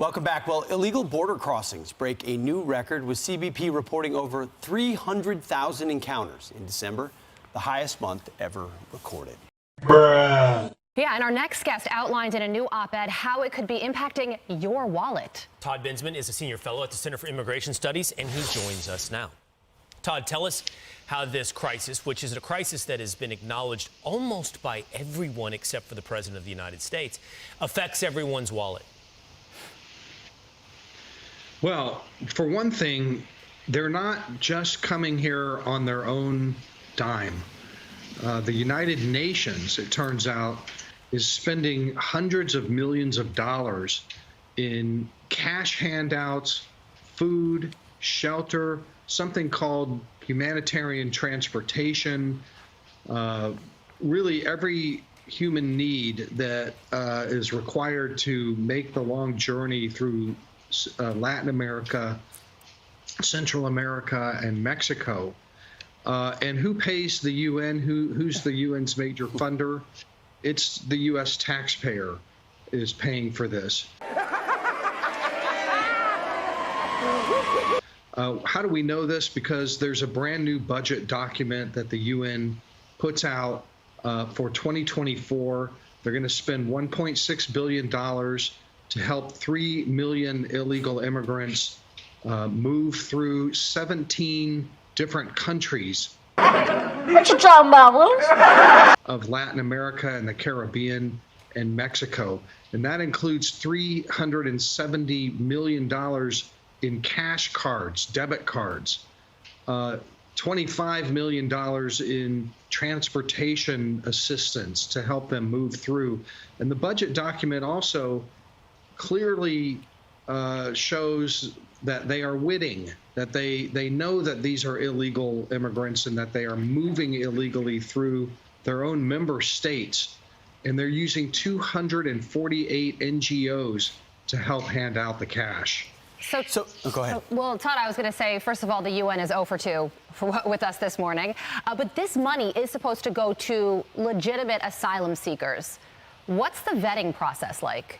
Welcome back. Well, illegal border crossings break a new record, with CBP reporting over 300,000 encounters in December, the highest month ever recorded. Bruh. Yeah, and our next guest outlined in a new op-ed how it could be impacting your wallet. Todd Bensman is a senior fellow at the Center for Immigration Studies, and he joins us now. Todd, tell us how this crisis, which is a crisis that has been acknowledged almost by everyone except for the President of the United States, affects everyone's wallet. Well, for one thing, they're not just coming here on their own dime. The United Nations, it turns out, is spending hundreds of millions of dollars in cash handouts, food, shelter, something called humanitarian transportation, really every human need that is required to make the long journey through Latin America, Central America, and Mexico. And who pays the UN? Who's the UN's major funder? It's the U.S. taxpayer is paying for this. How do we know this? Because there's a brand new budget document that the UN puts out for 2024. They're going to spend $1.6 billion to help 3 million illegal immigrants move through 17 different countries. What you talking about, Willis? Of Latin America and the Caribbean and Mexico. And that includes $370 million in cash cards, debit cards, $25 million in transportation assistance to help them move through. And the budget document also clearly shows that they are witting, that they know that these are illegal immigrants and that they are moving illegally through their own member states. And they're using 248 NGOs to help hand out the cash. Go ahead. Well, Todd, I was going to say, first of all, the UN is 0 for 2 with us this morning. But this money is supposed to go to legitimate asylum seekers. What's the vetting process like?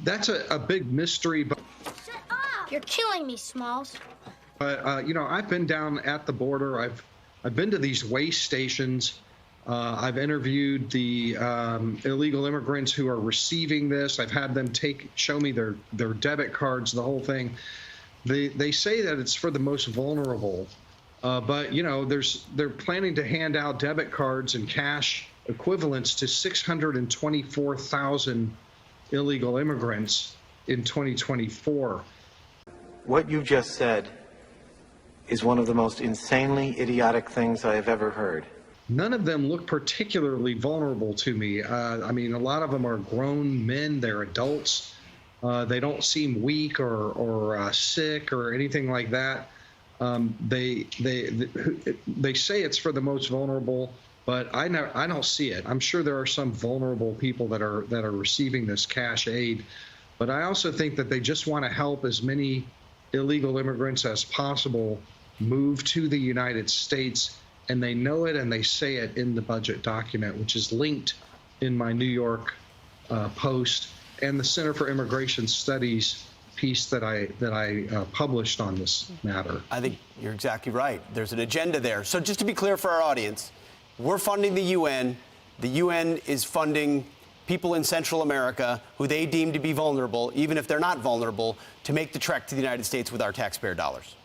That's a big mystery. But Shut up! You're killing me, Smalls. But you know, I've been down at the border. I've been to these waste stations. I've interviewed the illegal immigrants who are receiving this. I've had them show me their debit cards, the whole thing. They say that it's for the most vulnerable, but you know, they're planning to hand out debit cards and cash equivalents to 624,000 illegal immigrants in 2024. What you just said is one of the most insanely idiotic things I have ever heard. None of them look particularly vulnerable to me. I mean, a lot of them are grown men, they're adults. They don't seem weak or sick or anything like that. They say it's for the most vulnerable, but I don't see it. I'm sure there are some vulnerable people that are receiving this cash aid, but I also think that they just want to help as many illegal immigrants as possible move to the United States, and they know it and they say it in the budget document, which is linked in my New York Post and the Center for Immigration Studies piece that I published on this matter. I think you're exactly right. There's an agenda there. So just to be clear for our audience, we're funding the UN. The UN is funding people in Central America who they deem to be vulnerable, even if they're not vulnerable, to make the trek to the United States with our taxpayer dollars.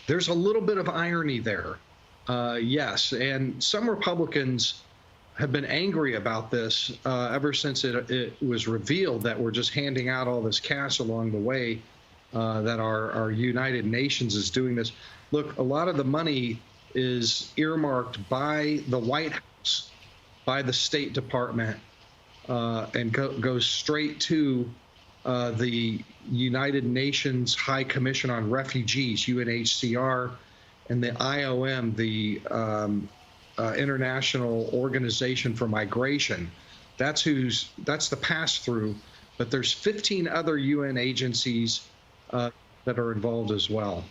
There's a little bit of irony there. Yes, and some Republicans have been angry about this ever since it was revealed that we're just handing out all this cash along the way, that our United Nations is doing this. Look, a lot of the money is earmarked by the White House, by the State Department, and goes straight to the United Nations High Commission on Refugees, UNHCR, and the IOM, the International Organization for Migration. That's the pass-through, but there's 15 other UN agencies that are involved as well.